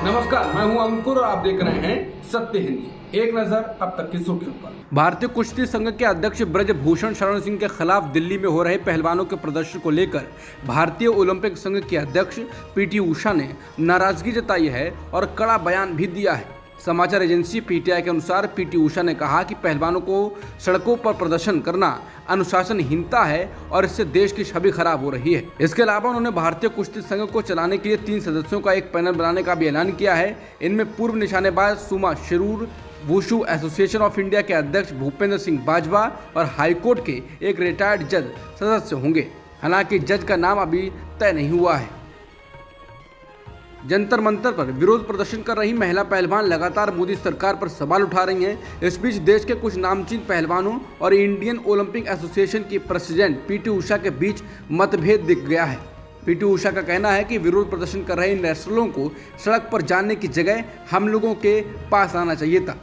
नमस्कार, मैं हूं अंकुर और आप देख रहे हैं सत्य हिंदी। एक नजर अब तक की सुर्खियों पर। भारतीय कुश्ती संघ के अध्यक्ष ब्रजभूषण शरण सिंह के खिलाफ दिल्ली में हो रहे पहलवानों के प्रदर्शन को लेकर भारतीय ओलंपिक संघ के अध्यक्ष पीटी उषा ने नाराजगी जताई है और कड़ा बयान भी दिया है। समाचार एजेंसी पीटीआई के अनुसार पीटी उषा ने कहा कि पहलवानों को सड़कों पर प्रदर्शन करना अनुशासनहीनता है और इससे देश की छवि खराब हो रही है। इसके अलावा उन्होंने भारतीय कुश्ती संघ को चलाने के लिए 3 सदस्यों का एक पैनल बनाने का भी ऐलान किया है। इनमें पूर्व निशानेबाज Suma Shirur, wushu association of India के अध्यक्ष भूपेंद्र सिंह बाजवा और हाईकोर्ट के एक रिटायर्ड जज सदस्य होंगे। हालांकि जज का नाम अभी तय नहीं हुआ है। जंतर मंतर पर विरोध प्रदर्शन कर रही महिला पहलवान लगातार मोदी सरकार पर सवाल उठा रही हैं। इस बीच देश के कुछ नामचीन पहलवानों और इंडियन ओलंपिक एसोसिएशन की प्रेसिडेंट पीटी उषा के बीच मतभेद दिख गया है। पीटी उषा का कहना है कि विरोध प्रदर्शन कर रहे नेशनलों को सड़क पर जाने की जगह हम लोगों के पास आना चाहिए था।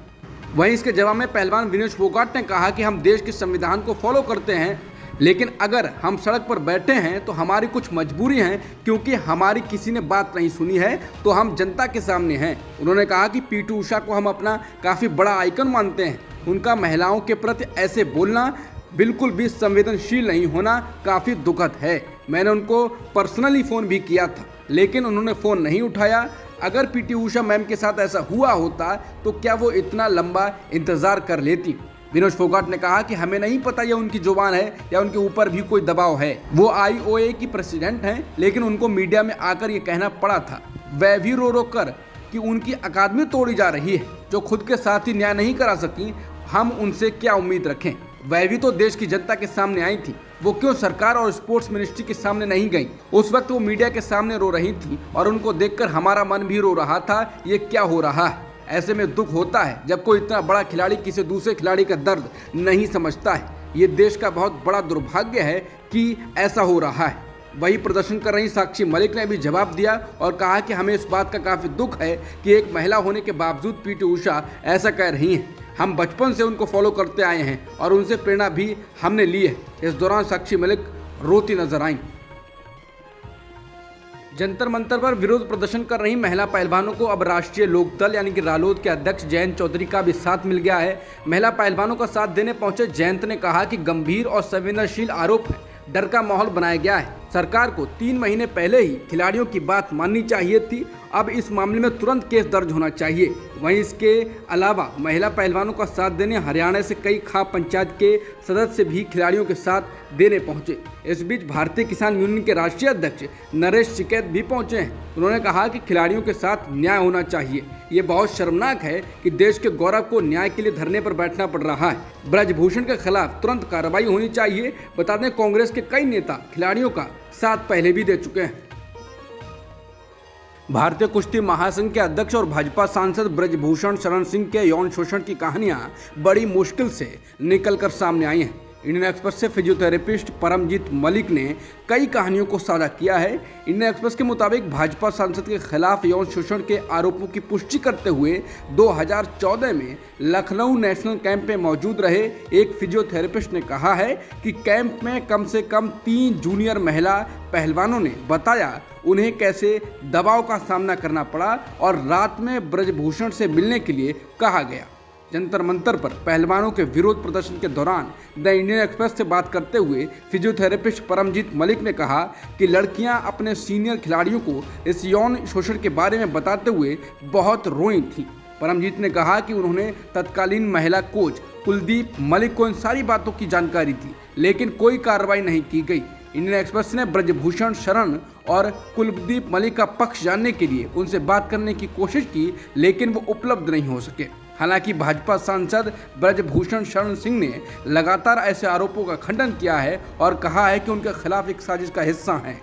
वहीं इसके जवाब में पहलवान विनेश फोगाट ने कहा कि हम देश के संविधान को फॉलो करते हैं, लेकिन अगर हम सड़क पर बैठे हैं तो हमारी कुछ मजबूरी है, क्योंकि हमारी किसी ने बात नहीं सुनी है तो हम जनता के सामने हैं। उन्होंने कहा कि पीटी उषा को हम अपना काफ़ी बड़ा आइकन मानते हैं। उनका महिलाओं के प्रति ऐसे बोलना, बिल्कुल भी संवेदनशील नहीं होना काफ़ी दुखद है। मैंने उनको पर्सनली फ़ोन भी किया था, लेकिन उन्होंने फ़ोन नहीं उठाया। अगर पीटी उषा मैम के साथ ऐसा हुआ होता तो क्या वो इतना लंबा इंतज़ार कर लेती। विनोद फोगाट ने कहा कि हमें नहीं पता ये उनकी जुबान है या उनके ऊपर भी कोई दबाव है। वो आईओए की प्रेसिडेंट हैं, लेकिन उनको मीडिया में आकर ये कहना पड़ा था, वह भी रो रो कर, कि उनकी अकादमी तोड़ी जा रही है। जो खुद के साथ ही न्याय नहीं करा सकी, हम उनसे क्या उम्मीद रखें। वह भी तो देश की जनता के सामने आई थी, वो क्यों सरकार और स्पोर्ट्स मिनिस्ट्री के सामने नहीं गई। उस वक्त वो मीडिया के सामने रो रही थी और उनको देखकर हमारा मन भी रो रहा था, ये क्या हो रहा है। ऐसे में दुख होता है जब कोई इतना बड़ा खिलाड़ी किसी दूसरे खिलाड़ी का दर्द नहीं समझता है। ये देश का बहुत बड़ा दुर्भाग्य है कि ऐसा हो रहा है। वही प्रदर्शन कर रही साक्षी मलिक ने भी जवाब दिया और कहा कि हमें इस बात का काफ़ी दुख है कि एक महिला होने के बावजूद पीटी उषा ऐसा कह रही हैं। हम बचपन से उनको फॉलो करते आए हैं और उनसे प्रेरणा भी हमने ली है। इस दौरान साक्षी मलिक रोती नजर आईं। जंतर मंतर पर विरोध प्रदर्शन कर रही महिला पहलवानों को अब राष्ट्रीय लोकदल यानी कि रालोद के अध्यक्ष जयंत चौधरी का भी साथ मिल गया है। महिला पहलवानों का साथ देने पहुंचे जयंत ने कहा कि गंभीर और संवेदनशील आरोप है, डर का माहौल बनाया गया है। सरकार को 3 महीने पहले ही खिलाड़ियों की बात माननी चाहिए थी। अब इस मामले में तुरंत केस दर्ज होना चाहिए। वहीं इसके अलावा महिला पहलवानों का साथ देने हरियाणा से कई खाप पंचायत के सदस्य भी खिलाड़ियों के साथ देने पहुंचे। इस बीच भारतीय किसान यूनियन के राष्ट्रीय अध्यक्ष नरेश टिकैत भी पहुंचे हैं। उन्होंने कहा कि खिलाड़ियों के साथ न्याय होना चाहिए। ये बहुत शर्मनाक है कि देश के गौरव को न्याय के लिए धरने पर बैठना पड़ रहा है। ब्रजभूषण के खिलाफ तुरंत कार्रवाई होनी चाहिए। बता दें, कांग्रेस के कई नेता खिलाड़ियों का साथ पहले भी दे चुके हैं। भारतीय कुश्ती महासंघ के अध्यक्ष और भाजपा सांसद ब्रजभूषण शरण सिंह के यौन शोषण की कहानियां बड़ी मुश्किल से निकलकर सामने आई हैं। इंडियन एक्सप्रेस से फिजियोथेरेपिस्ट परमजीत मलिक ने कई कहानियों को साझा किया है। इंडियन एक्सप्रेस के मुताबिक भाजपा सांसद के खिलाफ यौन शोषण के आरोपों की पुष्टि करते हुए 2014 में लखनऊ नेशनल कैंप में मौजूद रहे एक फिजियोथेरेपिस्ट ने कहा है कि कैंप में कम से कम 3 जूनियर महिला पहलवानों ने बताया उन्हें कैसे दबाव का सामना करना पड़ा और रात में ब्रजभूषण से मिलने के लिए कहा गया। जंतर मंतर पर पहलवानों के विरोध प्रदर्शन के दौरान द इंडियन एक्सप्रेस से बात करते हुए फिजियोथेरेपिस्ट परमजीत मलिक ने कहा कि लड़कियां अपने सीनियर खिलाड़ियों को इस यौन शोषण के बारे में बताते हुए बहुत रोई थीं। परमजीत ने कहा कि उन्होंने तत्कालीन महिला कोच कुलदीप मलिक को इन सारी बातों की जानकारी थी, लेकिन कोई कार्रवाई नहीं की गई। इंडियन एक्सप्रेस ने ब्रजभूषण शरण और कुलदीप मलिक का पक्ष जानने के लिए उनसे बात करने की कोशिश की, लेकिन वो उपलब्ध नहीं हो सके। हालांकि भाजपा सांसद ब्रजभूषण शरण सिंह ने लगातार ऐसे आरोपों का खंडन किया है और कहा है कि उनके खिलाफ एक साजिश का हिस्सा हैं।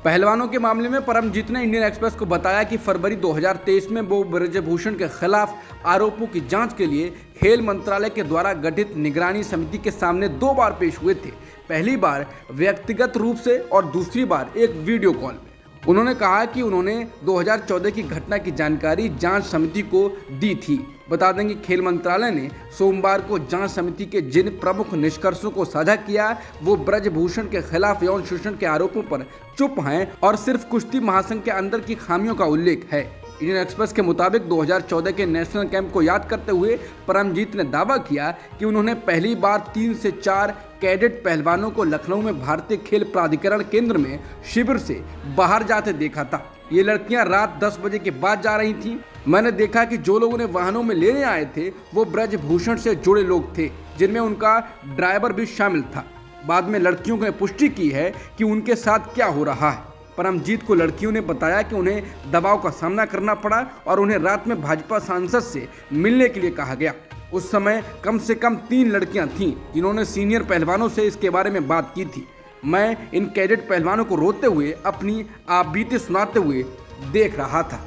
पहलवानों के मामले में परमजीत ने इंडियन एक्सप्रेस को बताया कि फरवरी 2023 में वो ब्रजभूषण के खिलाफ आरोपों की जांच के लिए खेल मंत्रालय के द्वारा गठित निगरानी समिति के सामने 2 बार पेश हुए थे। पहली बार व्यक्तिगत रूप से और दूसरी बार एक वीडियो कॉल में। उन्होंने कहा कि उन्होंने 2014 की घटना की जानकारी जांच समिति को दी थी। बता दें कि खेल मंत्रालय ने सोमवार को जांच समिति के जिन प्रमुख निष्कर्षों को साझा किया वो ब्रजभूषण के खिलाफ यौन शोषण के आरोपों पर चुप हैं और सिर्फ कुश्ती महासंघ के अंदर की खामियों का उल्लेख है। इंडियन एक्सप्रेस के मुताबिक 2014 के नेशनल कैंप को याद करते हुए परमजीत ने दावा किया कि उन्होंने पहली बार 3 से 4 कैडेट पहलवानों को लखनऊ में भारतीय खेल प्राधिकरण केंद्र में शिविर से बाहर जाते देखा था। ये लड़कियां रात 10 बजे के बाद जा रही थीं। मैंने देखा कि जो लोग उन्हें वाहनों में लेने आए थे वो ब्रजभूषण से जुड़े लोग थे, जिनमें उनका ड्राइवर भी शामिल था। बाद में लड़कियों ने पुष्टि की है कि उनके साथ क्या हो रहा है। परमजीत को लड़कियों ने बताया कि उन्हें दबाव का सामना करना पड़ा और उन्हें रात में भाजपा सांसद से मिलने के लिए कहा गया। उस समय कम से कम 3 लड़कियां थीं जिन्होंने सीनियर पहलवानों से इसके बारे में बात की थी। मैं इन कैडेट पहलवानों को रोते हुए अपनी आपबीती सुनाते हुए देख रहा था।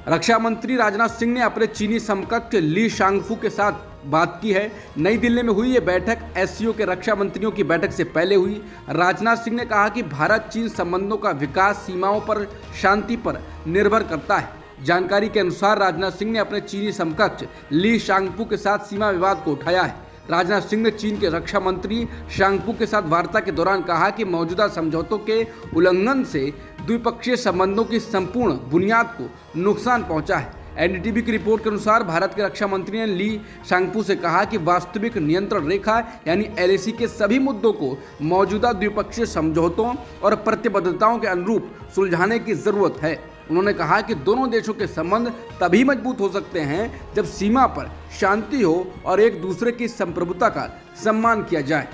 रक्षा मंत्री राजनाथ सिंह ने अपने चीनी समकक्ष ली शांगफू के साथ बात की है। नई दिल्ली में हुई ये बैठक एससीओ के रक्षा मंत्रियों की बैठक से पहले हुई। राजनाथ सिंह ने कहा कि भारत चीन संबंधों का विकास सीमाओं पर शांति पर निर्भर करता है। जानकारी के अनुसार राजनाथ सिंह ने अपने चीनी समकक्ष ली शांगफू के साथ सीमा विवाद को उठाया है। राजनाथ सिंह ने चीन के रक्षा मंत्री शांगफू के साथ वार्ता के दौरान कहा कि मौजूदा समझौतों के उल्लंघन से द्विपक्षीय संबंधों की संपूर्ण बुनियाद को नुकसान पहुंचा है। एनडीटीवी की रिपोर्ट के अनुसार भारत के रक्षा मंत्री ने ली शांगफू से कहा कि वास्तविक नियंत्रण रेखा यानी एलएसी के सभी मुद्दों को मौजूदा द्विपक्षीय समझौतों और प्रतिबद्धताओं के अनुरूप सुलझाने की जरूरत है। उन्होंने कहा कि दोनों देशों के संबंध तभी मजबूत हो सकते हैं जब सीमा पर शांति हो और एक दूसरे की संप्रभुता का सम्मान किया जाए।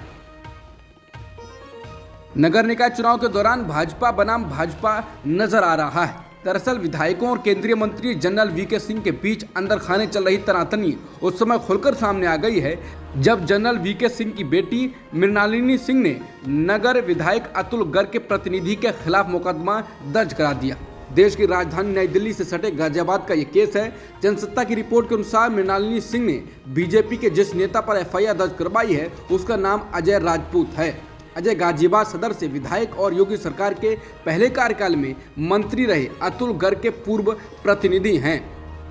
नगर निकाय चुनाव के दौरान भाजपा बनाम भाजपा नजर आ रहा है। दरअसल विधायकों और केंद्रीय मंत्री जनरल वीके सिंह के बीच अंदर खाने चल रही तनातनी उस समय खुलकर सामने आ गई है जब जनरल वीके सिंह की बेटी मृणालिनी सिंह ने नगर विधायक अतुल गर्ग के प्रतिनिधि के खिलाफ मुकदमा दर्ज करा दिया। देश की राजधानी नई दिल्ली से सटे गाजियाबाद का ये केस है। जनसत्ता की रिपोर्ट के अनुसार मृणालिनी सिंह ने बीजेपी के जिस नेता पर एफआईआर दर्ज करवाई है उसका नाम अजय राजपूत है। अजय गाजियाबाद सदर से विधायक और योगी सरकार के पहले कार्यकाल में मंत्री रहे अतुल गर्ग के पूर्व प्रतिनिधि हैं।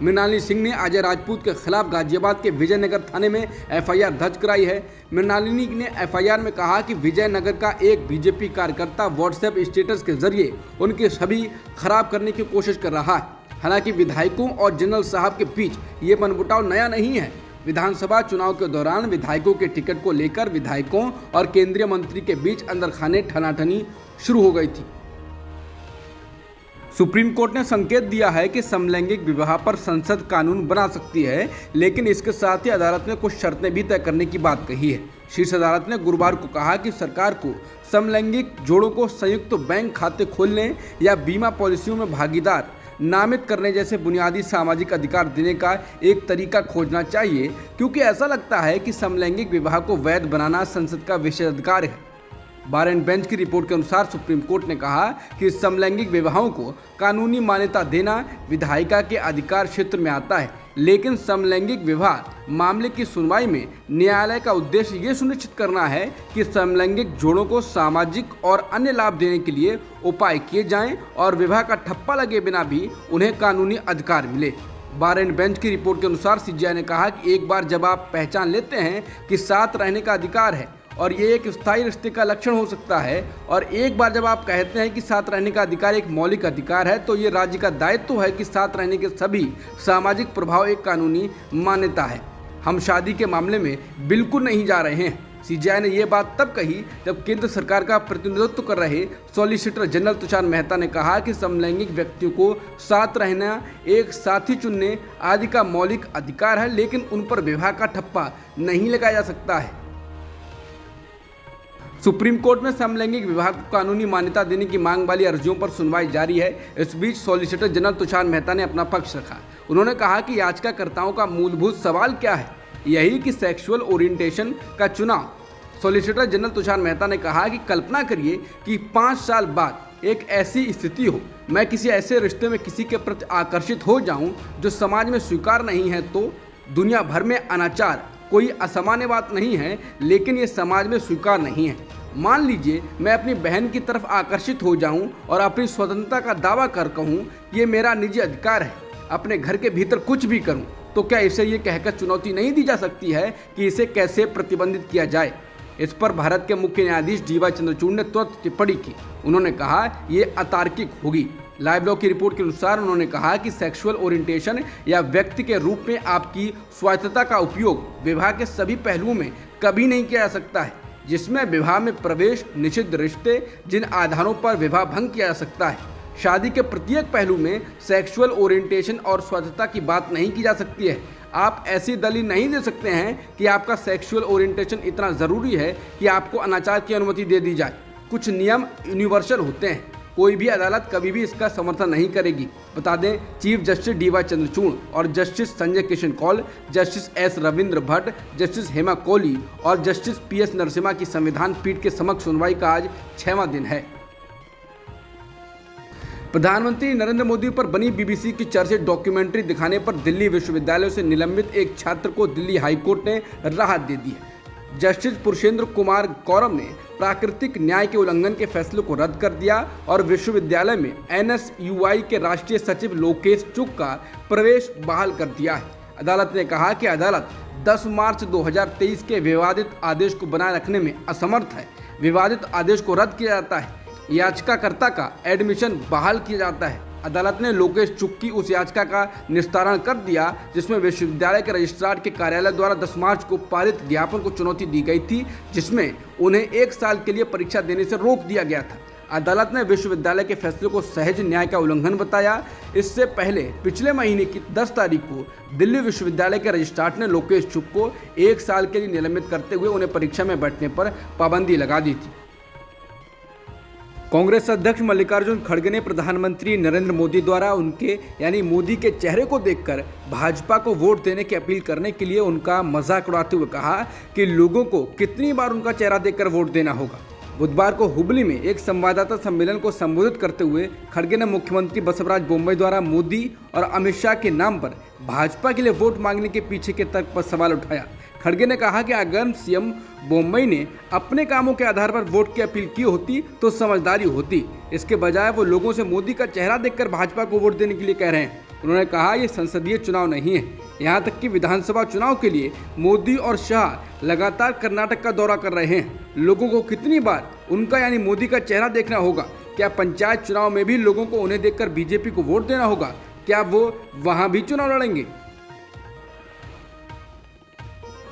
मृणालिनी सिंह ने अजय राजपूत के खिलाफ गाजियाबाद के विजयनगर थाने में एफआईआर दर्ज कराई है। मृणालिनी ने एफआईआर में कहा कि विजयनगर का एक बीजेपी कार्यकर्ता व्हाट्सएप स्टेटस के जरिए उनकी छवि खराब करने की कोशिश कर रहा है। हालांकि विधायकों और जनरल साहब के बीच ये मनमुटाव नया नहीं है। विधानसभा चुनाव के दौरान विधायकों के टिकट को लेकर विधायकों और केंद्रीय मंत्री के बीच अंदर खाने ठनाठनी शुरू हो गई थी। सुप्रीम कोर्ट ने संकेत दिया है कि समलैंगिक विवाह पर संसद कानून बना सकती है, लेकिन इसके साथ ही अदालत ने कुछ शर्तें भी तय करने की बात कही है। शीर्ष अदालत ने गुरुवार को कहा कि सरकार को समलैंगिक जोड़ों को संयुक्त बैंक खाते खोलने या बीमा पॉलिसियों में भागीदार नामित करने जैसे बुनियादी सामाजिक अधिकार देने का एक तरीका खोजना चाहिए, क्योंकि ऐसा लगता है कि समलैंगिक विवाह को वैध बनाना संसद का विशेषाधिकार है। बार एंड बेंच की रिपोर्ट के अनुसार सुप्रीम कोर्ट ने कहा कि समलैंगिक विवाहों को कानूनी मान्यता देना विधायिका के अधिकार क्षेत्र में आता है, लेकिन समलैंगिक विवाह मामले की सुनवाई में न्यायालय का उद्देश्य ये सुनिश्चित करना है कि समलैंगिक जोड़ों को सामाजिक और अन्य लाभ देने के लिए उपाय किए जाएं और विवाह का ठप्पा लगे बिना भी उन्हें कानूनी अधिकार मिले। बार एंड बेंच की रिपोर्ट के अनुसार सीजेआई ने कहा कि एक बार जब आप पहचान लेते हैं कि साथ रहने का अधिकार है और ये एक स्थायी रिश्ते का लक्षण हो सकता है, और एक बार जब आप कहते हैं कि साथ रहने का अधिकार एक मौलिक अधिकार है, तो ये राज्य का दायित्व है कि साथ रहने के सभी सामाजिक प्रभाव एक कानूनी मान्यता है। हम शादी के मामले में बिल्कुल नहीं जा रहे हैं। सीजेआई ने ये बात तब कही जब केंद्र सरकार का प्रतिनिधित्व कर रहे सॉलिसिटर जनरल तुषार मेहता ने कहा कि समलैंगिक व्यक्तियों को साथ रहना, एक साथी चुनने आदि का मौलिक अधिकार है, लेकिन उन पर विवाह का ठप्पा नहीं लगाया जा सकता है। सुप्रीम कोर्ट में समलैंगिक विवाह को कानूनी मान्यता देने की मांग वाली अर्जियों पर सुनवाई जारी है। इस बीच सॉलिसिटर जनरल तुषार मेहता ने अपना पक्ष रखा। उन्होंने कहा कि याचिकाकर्ताओं का मूलभूत सवाल क्या है, यही कि सेक्सुअल ओरिएंटेशन का चुनाव। सॉलिसिटर जनरल तुषार मेहता ने कहा कि कल्पना करिए कि 5 साल बाद एक ऐसी स्थिति हो, मैं किसी ऐसे रिश्ते में किसी के प्रति आकर्षित हो जाऊं जो समाज में स्वीकार नहीं है, तो दुनिया भर में अनाचार कोई असामान्य बात नहीं है, लेकिन ये समाज में स्वीकार नहीं है। मान लीजिए मैं अपनी बहन की तरफ आकर्षित हो जाऊं और अपनी स्वतंत्रता का दावा कर कहूं कि ये मेरा निजी अधिकार है, अपने घर के भीतर कुछ भी करूं, तो क्या इसे ये कहकर चुनौती नहीं दी जा सकती है कि इसे कैसे प्रतिबंधित किया जाए? इस पर भारत के मुख्य न्यायाधीश डीवाई चंद्रचूड़ ने तुरंत टिप्पणी की। उन्होंने कहा ये अतार्किक होगी। लाइव लॉ की रिपोर्ट के अनुसार उन्होंने कहा कि सेक्सुअल ओरिएंटेशन या व्यक्ति के रूप में आपकी स्वायत्तता का उपयोग विवाह के सभी पहलुओं में कभी नहीं किया जा सकता है, जिसमें विवाह में प्रवेश, निषिद्ध रिश्ते, जिन आधारों पर विवाह भंग किया जा सकता है, शादी के प्रत्येक पहलू में सेक्सुअल ओरिएंटेशन और स्वायत्तता की बात नहीं की जा सकती है। आप ऐसी दलील नहीं दे सकते हैं कि आपका सेक्सुअल ओरिएंटेशन इतना ज़रूरी है कि आपको अनाचार की अनुमति दे दी जाए। कुछ नियम यूनिवर्सल होते हैं, कोई भी अदालत कभी भी इसका समर्थन नहीं करेगी। बता दें, चीफ जस्टिस डीवाई चंद्रचूड़ और Justice Sanjay Kishan Kaul, Justice S Ravindra Bhat, Justice Hema Kohli और जस्टिस पीएस नरसिम्हा की संविधान पीठ के समक्ष सुनवाई का आज 6वां दिन है। प्रधानमंत्री नरेंद्र मोदी पर बनी बीबीसी की चर्चित डॉक्यूमेंट्री दिखाने पर दिल्ली विश्वविद्यालय से निलंबित एक छात्र को दिल्ली हाईकोर्ट ने राहत दे दी है। जस्टिस पुरुषेंद्र कुमार गौरव ने प्राकृतिक न्याय के उल्लंघन के फैसले को रद्द कर दिया और विश्वविद्यालय में एनएसयूआई के राष्ट्रीय सचिव लोकेश चुग का प्रवेश बहाल कर दिया है। अदालत ने कहा कि अदालत 10 मार्च 2023 के विवादित आदेश को बनाए रखने में असमर्थ है। विवादित आदेश को रद्द किया जाता है, याचिकाकर्ता का एडमिशन बहाल किया जाता है। अदालत ने लोकेश चुग की उस याचिका का निस्तारण कर दिया जिसमें विश्वविद्यालय के रजिस्ट्रार के कार्यालय द्वारा 10 मार्च को पारित ज्ञापन को चुनौती दी गई थी, जिसमें उन्हें 1 साल के लिए परीक्षा देने से रोक दिया गया था। अदालत ने विश्वविद्यालय के फैसले को सहज न्याय का उल्लंघन बताया। इससे पहले पिछले महीने की 10 तारीख को दिल्ली विश्वविद्यालय के रजिस्ट्रार ने लोकेश चुग को 1 साल के लिए निलंबित करते हुए उन्हें परीक्षा में बैठने पर पाबंदी लगा दी थी। कांग्रेस अध्यक्ष मल्लिकार्जुन खड़गे ने प्रधानमंत्री नरेंद्र मोदी द्वारा उनके यानी मोदी के चेहरे को देखकर भाजपा को वोट देने की अपील करने के लिए उनका मजाक उड़ाते हुए कहा कि लोगों को कितनी बार उनका चेहरा देखकर वोट देना होगा। बुधवार को हुबली में एक संवाददाता सम्मेलन को संबोधित करते हुए खड़गे ने मुख्यमंत्री बसवराज बोम्मई द्वारा मोदी और अमित शाह के नाम पर भाजपा के लिए वोट मांगने के पीछे के तर्क पर सवाल उठाया। खड़गे ने कहा कि अगर सीएम बोम्मई ने अपने कामों के आधार पर वोट की अपील की होती तो समझदारी होती। इसके बजाय वो लोगों से मोदी का चेहरा देखकर भाजपा को वोट देने के लिए कह रहे हैं। उन्होंने कहा ये संसदीय चुनाव नहीं है, यहाँ तक कि विधानसभा चुनाव के लिए मोदी और शाह लगातार कर्नाटक का दौरा कर रहे हैं। लोगों को कितनी बार उनका यानी मोदी का चेहरा देखना होगा? क्या पंचायत चुनाव में भी लोगों को उन्हें देखकर बीजेपी को वोट देना होगा? क्या वो वहां भी चुनाव लड़ेंगे?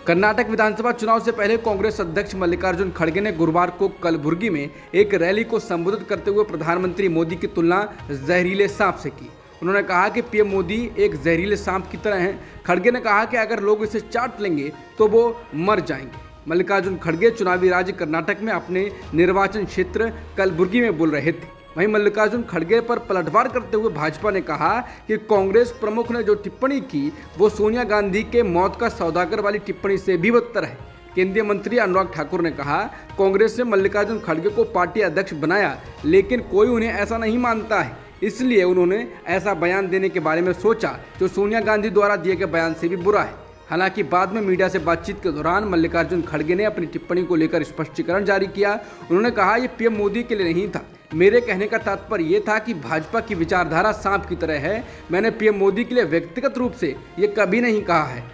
कर्नाटक विधानसभा चुनाव से पहले कांग्रेस अध्यक्ष मल्लिकार्जुन खड़गे ने गुरुवार को कलबुर्गी में एक रैली को संबोधित करते हुए प्रधानमंत्री मोदी की तुलना जहरीले सांप से की। उन्होंने कहा कि पीएम मोदी एक जहरीले सांप की तरह हैं। खड़गे ने कहा कि अगर लोग इसे चाट लेंगे तो वो मर जाएंगे। मल्लिकार्जुन खड़गे चुनावी राज्य कर्नाटक में अपने निर्वाचन क्षेत्र कलबुर्गी में बोल रहे थे। वहीं मल्लिकार्जुन खड़गे पर पलटवार करते हुए भाजपा ने कहा कि कांग्रेस प्रमुख ने जो टिप्पणी की वो सोनिया गांधी के मौत का सौदागर वाली टिप्पणी से भी बदतर है। केंद्रीय मंत्री अनुराग ठाकुर ने कहा कांग्रेस ने मल्लिकार्जुन खड़गे को पार्टी अध्यक्ष बनाया, लेकिन कोई उन्हें ऐसा नहीं मानता है, इसलिए उन्होंने ऐसा बयान देने के बारे में सोचा जो सोनिया गांधी द्वारा दिए गए बयान से भी बुरा है। हालांकि बाद में मीडिया से बातचीत के दौरान मल्लिकार्जुन खड़गे ने अपनी टिप्पणी को लेकर स्पष्टीकरण जारी किया। उन्होंने कहा ये पीएम मोदी के लिए नहीं था, मेरे कहने का तात्पर्य ये था कि भाजपा की विचारधारा सांप की तरह है। मैंने पीएम मोदी के लिए व्यक्तिगत रूप से ये कभी नहीं कहा है।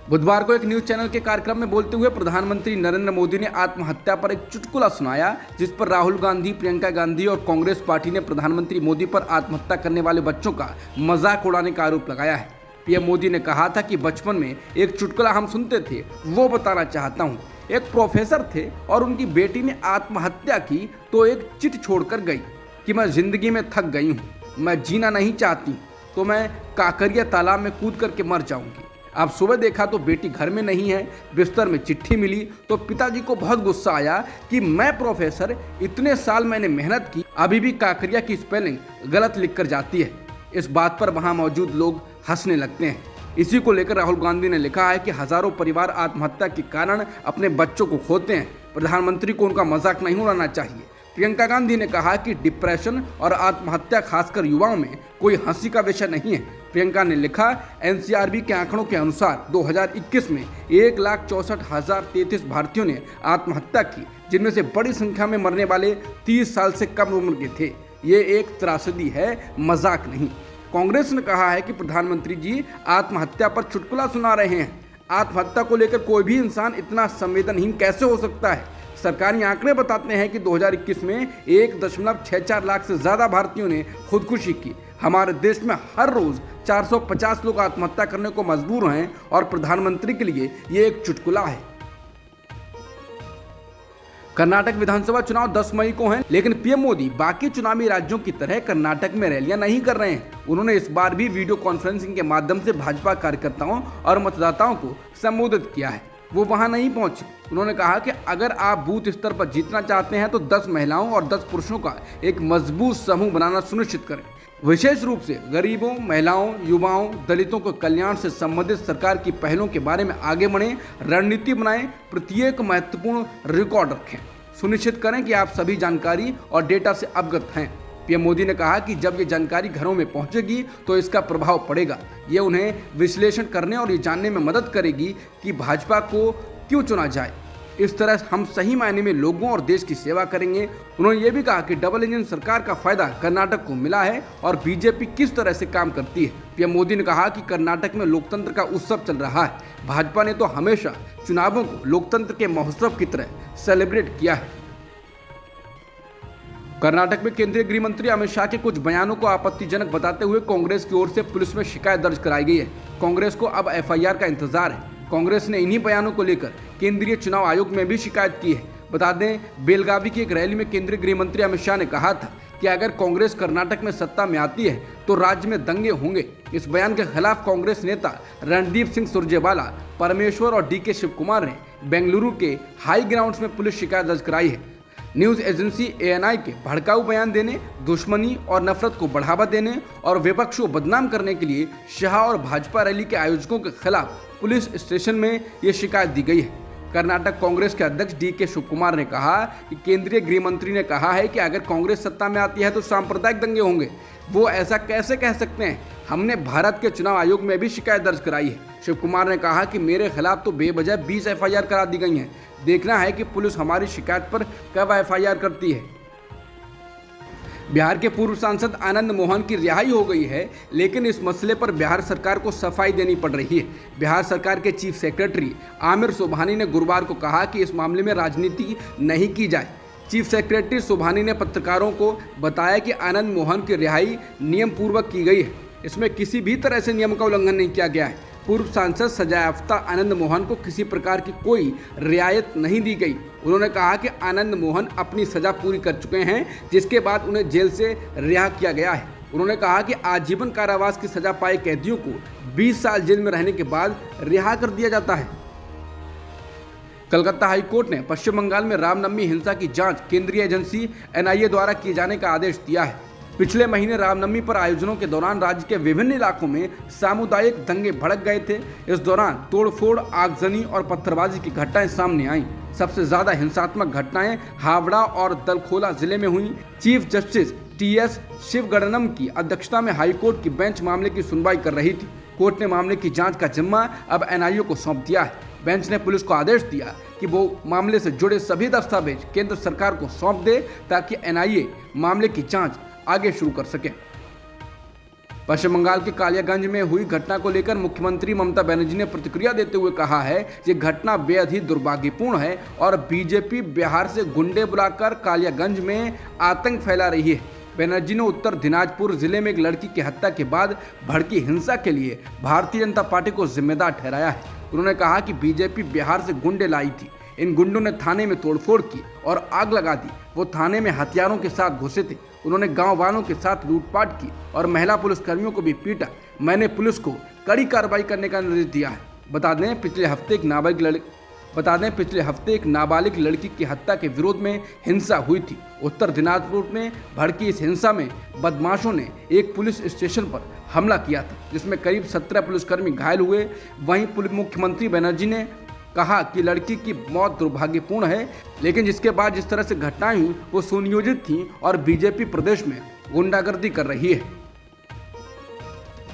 बुधवार को एक न्यूज चैनल के कार्यक्रम में बोलते हुए प्रधानमंत्री नरेंद्र मोदी ने आत्महत्या पर एक चुटकुला सुनाया, जिस पर राहुल गांधी, प्रियंका गांधी और कांग्रेस पार्टी ने प्रधानमंत्री मोदी पर आत्महत्या करने वाले बच्चों का मजाक उड़ाने का आरोप लगाया है। पीएम मोदी ने कहा था कि बचपन में एक चुटकुला हम सुनते थे, वो बताना चाहता हूँ। एक प्रोफेसर थे और उनकी बेटी ने आत्महत्या की तो एक चिट छोड़कर गई कि मैं जिंदगी में थक गई हूँ, मैं जीना नहीं चाहती, तो मैं काकरिया तालाब में कूद करके मर जाऊंगी। अब सुबह देखा तो बेटी घर में नहीं है, बिस्तर में चिट्ठी मिली तो पिताजी को बहुत गुस्सा आया कि मैं प्रोफेसर, इतने साल मैंने मेहनत की, अभी भी काकरिया की स्पेलिंग गलत लिख कर जाती है। इस बात पर वहाँ मौजूद लोग हंसने लगते हैं। इसी को लेकर राहुल गांधी ने लिखा है कि हजारों परिवार आत्महत्या के कारण अपने बच्चों को खोते हैं। प्रधानमंत्री को उनका मजाक नहीं उड़ाना चाहिए। प्रियंका गांधी ने कहा कि डिप्रेशन और आत्महत्या खासकर युवाओं में कोई हंसी का विषय नहीं है। प्रियंका ने लिखा, एनसीआरबी के आंकड़ों के अनुसार 2021 में 1,64,033 भारतीयों ने आत्महत्या की, जिनमें से बड़ी संख्या में मरने वाले 30 साल से कम उम्र के थे। ये एक त्रासदी है, मजाक नहीं। कांग्रेस ने कहा है कि प्रधानमंत्री जी आत्महत्या पर चुटकुला सुना रहे हैं। आत्महत्या को लेकर कोई भी इंसान इतना संवेदनहीन कैसे हो सकता है। सरकारी आंकड़े बताते हैं कि 2021 में 1.64 लाख से ज़्यादा भारतीयों ने खुदकुशी की। हमारे देश में हर रोज़ 450 लोग आत्महत्या करने को मजबूर हैं और प्रधानमंत्री के लिए ये एक चुटकुला है। कर्नाटक विधानसभा चुनाव 10 मई को हैं, लेकिन पीएम मोदी बाकी चुनावी राज्यों की तरह कर्नाटक में रैलियां नहीं कर रहे हैं। उन्होंने इस बार भी वीडियो कॉन्फ्रेंसिंग के माध्यम से भाजपा कार्यकर्ताओं और मतदाताओं को संबोधित किया है। वो वहां नहीं पहुंचे। उन्होंने कहा कि अगर आप बूथ स्तर पर जीतना चाहते हैं तो 10 महिलाओं और 10 पुरुषों का एक मजबूत समूह बनाना सुनिश्चित करें। विशेष रूप से गरीबों, महिलाओं, युवाओं, दलितों के कल्याण से संबंधित सरकार की पहलों के बारे में आगे बढ़ें, रणनीति बनाएं, प्रत्येक महत्वपूर्ण रिकॉर्ड रखें, सुनिश्चित करें कि आप सभी जानकारी और डेटा से अवगत हैं। पीएम मोदी ने कहा कि जब ये जानकारी घरों में पहुंचेगी तो इसका प्रभाव पड़ेगा। ये उन्हें विश्लेषण करने और ये जानने में मदद करेगी कि भाजपा को क्यों चुना जाए। इस तरह हम सही मायने में लोगों और देश की सेवा करेंगे। उन्होंने ये भी कहा कि डबल इंजन सरकार का फायदा कर्नाटक को मिला है और बीजेपी किस तरह से काम करती है। पीएम मोदी ने कहा कि कर्नाटक में लोकतंत्र का उत्सव चल रहा है। भाजपा ने तो हमेशा चुनावों को लोकतंत्र के महोत्सव की तरह सेलिब्रेट किया है। कर्नाटक में केंद्रीय गृह मंत्री अमित शाह के कुछ बयानों को आपत्तिजनक बताते हुए कांग्रेस की ओर से पुलिस में शिकायत दर्ज कराई गई है। कांग्रेस को अब एफआईआर का इंतजार है। कांग्रेस ने इन्हीं बयानों को लेकर केंद्रीय चुनाव आयोग में भी शिकायत की है। बता दें, बेलगावी की एक रैली में केंद्रीय गृह मंत्री अमित शाह ने कहा था कि अगर कांग्रेस कर्नाटक में सत्ता में आती है तो राज्य में दंगे होंगे। इस बयान के खिलाफ कांग्रेस नेता रणदीप सिंह सुरजेवाला, परमेश्वर और डीके शिव कुमार ने बेंगलुरु के हाई ग्राउंड्स में पुलिस शिकायत दर्ज कराई है। न्यूज़ एजेंसी एएनआई के भड़काऊ बयान देने, दुश्मनी और नफरत को बढ़ावा देने और विपक्ष को बदनाम करने के लिए शाह और भाजपा रैली के आयोजकों के खिलाफ पुलिस स्टेशन में ये शिकायत दी गई है। कर्नाटक कांग्रेस के अध्यक्ष डीके शिव कुमार ने कहा कि केंद्रीय गृह मंत्री ने कहा है कि अगर कांग्रेस सत्ता में आती है तो सांप्रदायिक दंगे होंगे। वो ऐसा कैसे कह सकते हैं? हमने भारत के चुनाव आयोग में भी शिकायत दर्ज कराई है। शिव कुमार ने कहा कि मेरे खिलाफ तो बेवजह 20 एफआईआर करा दी गई हैं। देखना है कि पुलिस हमारी शिकायत पर कब एफआईआर करती है। बिहार के पूर्व सांसद आनंद मोहन की रिहाई हो गई है, लेकिन इस मसले पर बिहार सरकार को सफाई देनी पड़ रही है। बिहार सरकार के चीफ सेक्रेटरी आमिर सुबहानी ने गुरुवार को कहा कि इस मामले में राजनीति नहीं की जाए। चीफ सेक्रेटरी सुबहानी ने पत्रकारों को बताया कि आनंद मोहन की रिहाई नियम पूर्वक की गई है। इसमें किसी भी तरह से नियम का उल्लंघन नहीं किया गया है। पूर्व सांसद सजायाफ्ता आनंद मोहन को किसी प्रकार की कोई रियायत नहीं दी गई। उन्होंने कहा कि आनंद मोहन अपनी सजा पूरी कर चुके हैं, जिसके बाद उन्हें जेल से रिहा किया गया है। उन्होंने कहा कि आजीवन कारावास की सजा पाए कैदियों को 20 साल जेल में रहने के बाद रिहा कर दिया जाता है। कलकत्ता हाईकोर्ट ने पश्चिम बंगाल में रामनवमी हिंसा की जांच केंद्रीय एजेंसी एनआईए द्वारा किए जाने का आदेश दिया है। पिछले महीने रामनवमी पर आयोजनों के दौरान राज्य के विभिन्न इलाकों में सामुदायिक दंगे भड़क गए थे। इस दौरान तोड़फोड़, आगजनी और पत्थरबाजी की घटनाएं सामने आईं। सबसे ज्यादा हिंसात्मक घटनाएं हावड़ा और दलखोला जिले में हुई। चीफ जस्टिस टीएस शिवगणनम की अध्यक्षता में हाईकोर्ट की बेंच मामले की सुनवाई कर रही थी। कोर्ट ने मामले की जांच का जिम्मा अब एनआईए को सौंप दिया है। बेंच ने पुलिस को आदेश दिया कि वो मामले से जुड़े सभी दस्तावेज केंद्र सरकार को सौंप दे, ताकि एनआईए मामले की जांच आगे शुरू कर सके। पश्चिम बंगाल के कालियागंज में हुई घटना को लेकर मुख्यमंत्री ममता बनर्जी ने प्रतिक्रिया देते हुए कहा है कि घटना बेहद ही दुर्भाग्यपूर्ण है और बीजेपी बिहार से गुंडे बुलाकर कालियागंज में आतंक फैला रही है। बनर्जी ने उत्तर दिनाजपुर जिले में एक लड़की की हत्या के बाद भड़की हिंसा के लिए भारतीय जनता पार्टी को जिम्मेदार ठहराया है। उन्होंने कहा कि बीजेपी बिहार से गुंडे लाई थी। इन गुंडों ने थाने में तोड़फोड़ की और आग लगा दी। वो थाने में हथियारों के साथ घुसे थे। उन्होंने गांव वालों के साथ लूटपाट की और महिला पुलिसकर्मियों को भी पीटा। मैंने पुलिस को कड़ी कार्रवाई करने का निर्देश दिया है। बता दें पिछले हफ्ते एक नाबालिग लड़की की हत्या के विरोध में हिंसा हुई थी। उत्तर दिनाजपुर में भड़की इस हिंसा में बदमाशों ने एक पुलिस स्टेशन पर हमला किया था, जिसमें करीब 17 पुलिसकर्मी घायल हुए। वहीं मुख्यमंत्री बनर्जी ने कहा कि लड़की की मौत दुर्भाग्यपूर्ण है, लेकिन जिसके बाद जिस तरह से घटनाएं हुई वो सुनियोजित थी और बीजेपी प्रदेश में गुंडागर्दी कर रही है।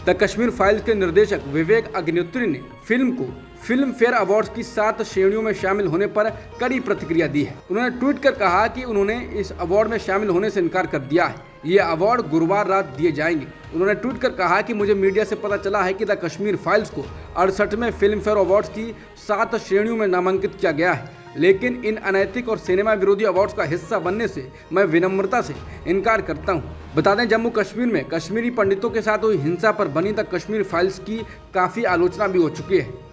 द कश्मीर फाइल्स के निर्देशक विवेक अग्निहोत्री ने फिल्म को फिल्म फेयर अवार्ड्स की 7 श्रेणियों में शामिल होने पर कड़ी प्रतिक्रिया दी है। उन्होंने ट्वीट कर कहा कि उन्होंने इस अवार्ड में शामिल होने से इनकार कर दिया है। ये अवार्ड गुरुवार रात दिए जाएंगे। उन्होंने ट्वीट कर कहा कि मुझे मीडिया से पता चला है कि द कश्मीर फाइल्स को 68वें फिल्म फेयर अवार्ड्स की 7 श्रेणियों में नामांकित किया गया है, लेकिन इन अनैतिक और सिनेमा विरोधी अवार्ड्स का हिस्सा बनने से मैं विनम्रता से इनकार करता हूं। बता दें, जम्मू कश्मीर में कश्मीरी पंडितों के साथ हुई हिंसा पर बनी द कश्मीर फाइल्स की काफी आलोचना भी हो चुकी है।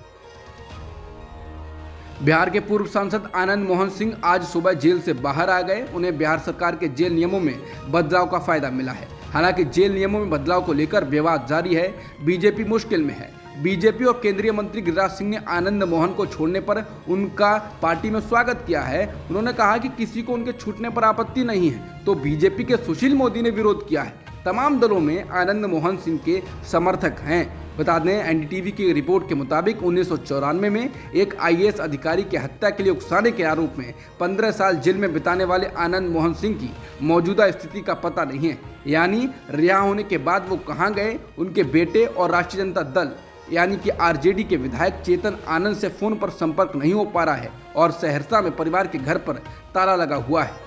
बिहार के पूर्व सांसद आनंद मोहन सिंह आज सुबह जेल से बाहर आ गए। उन्हें बिहार सरकार के जेल नियमों में बदलाव का फायदा मिला है। हालांकि जेल नियमों में बदलाव को लेकर विवाद जारी है। बीजेपी मुश्किल में है। बीजेपी और केंद्रीय मंत्री गिरिराज सिंह ने आनंद मोहन को छोड़ने पर उनका पार्टी में स्वागत किया है। उन्होंने कहा कि किसी को उनके छूटने पर आपत्ति नहीं है, तो बीजेपी के सुशील मोदी ने विरोध किया है। तमाम दलों में आनंद मोहन सिंह के समर्थक हैं। बता दें, एनडीटीवी की रिपोर्ट के मुताबिक 1994 में एक आईएएस अधिकारी की हत्या के लिए उकसाने के आरोप में 15 साल जेल में बिताने वाले आनंद मोहन सिंह की मौजूदा स्थिति का पता नहीं है। यानी रिहा होने के बाद वो कहां गए। उनके बेटे और राष्ट्रीय जनता दल यानी कि आरजेडी के विधायक चेतन आनंद से फोन पर संपर्क नहीं हो पा रहा है और सहरसा में परिवार के घर पर ताला लगा हुआ है।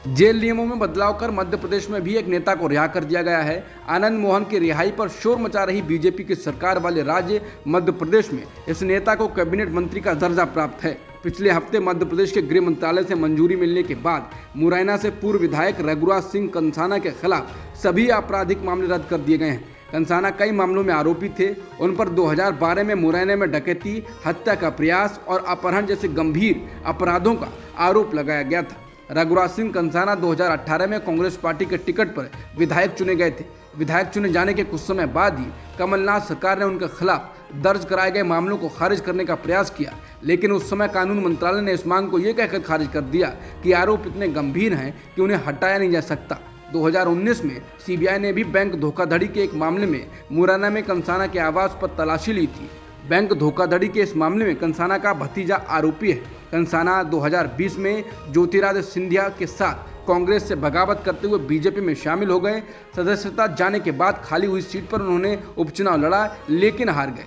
जेल नियमों में बदलाव कर मध्य प्रदेश में भी एक नेता को रिहा कर दिया गया है। आनंद मोहन की रिहाई पर शोर मचा रही बीजेपी की सरकार वाले राज्य मध्य प्रदेश में इस नेता को कैबिनेट मंत्री का दर्जा प्राप्त है। पिछले हफ्ते मध्य प्रदेश के गृह मंत्रालय से मंजूरी मिलने के बाद मुरैना से पूर्व विधायक रघुराज सिंह कंसाना के खिलाफ सभी आपराधिक मामले रद्द कर दिए गए हैं। कंसाना कई मामलों में आरोपी थे। उन पर 2012 में मुरैना में डकैती, हत्या का प्रयास और अपहरण जैसे गंभीर अपराधों का आरोप लगाया गया था। रघुराज सिंह कंसाना 2018 में कांग्रेस पार्टी के टिकट पर विधायक चुने गए थे। विधायक चुने जाने के कुछ समय बाद ही कमलनाथ सरकार ने उनके खिलाफ दर्ज कराए गए मामलों को खारिज करने का प्रयास किया, लेकिन उस समय कानून मंत्रालय ने इस मांग को ये कहकर खारिज कर दिया कि आरोप इतने गंभीर हैं कि उन्हें हटाया नहीं जा सकता। 2019 में सीबीआई ने भी बैंक धोखाधड़ी के एक मामले में मुरैना में कंसाना के आवास पर तलाशी ली थी। बैंक धोखाधड़ी के इस मामले में कंसाना का भतीजा आरोपी है। कंसाना 2020 में ज्योतिरादित्य सिंधिया के साथ कांग्रेस से बगावत करते हुए बीजेपी में शामिल हो गए। सदस्यता जाने के बाद खाली हुई सीट पर उन्होंने उपचुनाव लड़ा, लेकिन हार गए।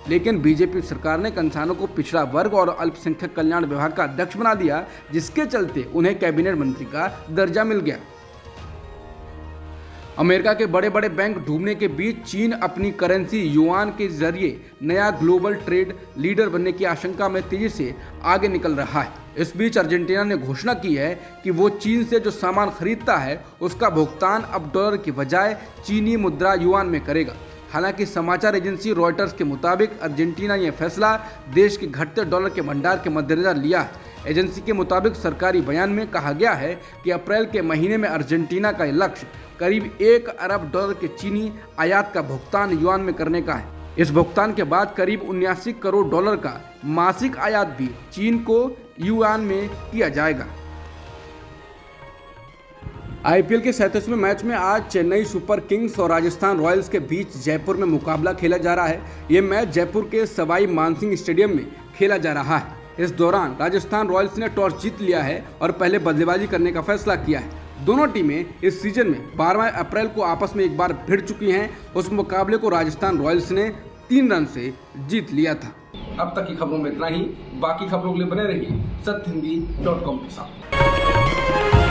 लेकिन बीजेपी सरकार ने कंसाना को पिछड़ा वर्ग और अल्पसंख्यक कल्याण विभाग का अध्यक्ष बना दिया, जिसके चलते उन्हें कैबिनेट मंत्री का दर्जा मिल गया। अमेरिका के बड़े बड़े बैंक डूबने के बीच चीन अपनी करेंसी युआन के जरिए नया ग्लोबल ट्रेड लीडर बनने की आशंका में तेजी से आगे निकल रहा है। इस बीच अर्जेंटीना ने घोषणा की है कि वो चीन से जो सामान खरीदता है उसका भुगतान अब डॉलर की बजाय चीनी मुद्रा युआन में करेगा। हालांकि समाचार एजेंसी रॉयटर्स के मुताबिक अर्जेंटीना यह फैसला देश के घटते डॉलर के भंडार के मद्देनजर लिया है। एजेंसी के मुताबिक सरकारी बयान में कहा गया है कि अप्रैल के महीने में अर्जेंटीना का लक्ष्य करीब 1 अरब डॉलर के चीनी आयात का भुगतान युआन में करने का है। इस भुगतान के बाद करीब 79 करोड़ डॉलर का मासिक आयात भी चीन को युआन में किया जाएगा। आईपीएल के 37वें मैच में आज चेन्नई सुपर किंग्स और राजस्थान रॉयल्स के बीच जयपुर में मुकाबला खेला जा रहा है। ये मैच जयपुर के सवाई मानसिंह स्टेडियम में खेला जा रहा है। इस दौरान राजस्थान रॉयल्स ने टॉस जीत लिया है और पहले बल्लेबाजी करने का फैसला किया है। दोनों टीमें इस सीजन में 12 अप्रैल को आपस में एक बार भिड़ चुकी हैं। उस मुकाबले को राजस्थान रॉयल्स ने 3 रन से जीत लिया था। अब तक की खबरों में इतना ही। बाकी खबरों के लिए बने रहिए सत्यहिंदी.com के साथ।